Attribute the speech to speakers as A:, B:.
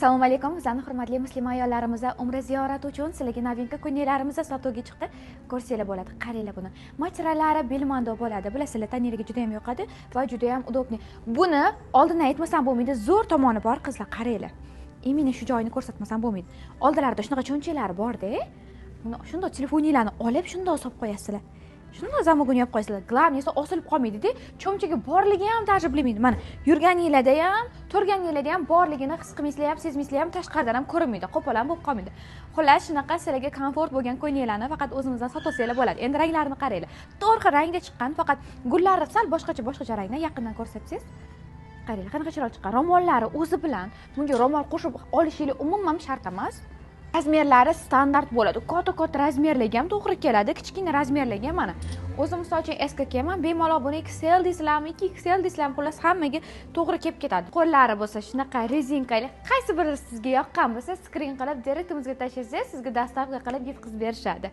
A: Assalomu alaykum, sizlarni hurmatli musulmon ayollarimiz, umra ziyorati uchun sizlarga novinka ko'ylaklarimiz sotuvga chiqdi. Ko'rsanglar bo'ladi. Qaranglar buni. Materiallari belmondo bo'ladi. Bilasizlar, taniraga juda ham yoqadi va juda ham udobni. Buni oldindan aytmasam bo'lmaydi, zo'r tomoni bor, qizlar, qaranglar. Imini shu joyini ko'rsatmasam bo'lmaydi. Oldilarida shunaqa cho'nchaklari bor-da. Buni shunday telefoninglarni olib, shunday solib qo'yasizlar. Shunday zamogun yopib qo'yasizlar. Glavniysi osilib qolmaydi-da. Cho'mchaga borligi ham ta'jablamaydi. Mana yurganinglarda ham, turganinglarda ham borligini his qilmaysizlar ham, sezmaysizlar ham, tashqaridan ham ko'rinmaydi. Qo'pol ham bo'lib qolmaydi. Xullas, shunaqa sizlarga komfort bo'lgan ko'ylaklarni faqat o'zimizdan sotib olsanglar bo'ladi. Endi ranglarini qaranglar. To'rt xil rangda chiqqan, faqat gullari sal boshqacha rangda yaqindan ko'rsatsangiz. Qaranglar, qanaqa chiroyli chiqqan. Romollari o'zi bilan bunga romol qo'shib olishingiz umuman shart emas. Razmerlari standart bo'ladi. Katta razmerlarga ham to'g'ri keladi. Kichkina razmerlarga ham mana. O'zim misol uchun S kiyman, bemalol buni XL deysizlarmi, 2XL deysizlarmi, xullas hammaga to'g'ri kelib ketadi. Qo'llari bo'lsa shunaqa rezinkali, qaysi biri sizga yoqqan bo'lsa, skrin qilib direktimizga tashlasangiz, sizga dostavka qilib yetkazib berishadi.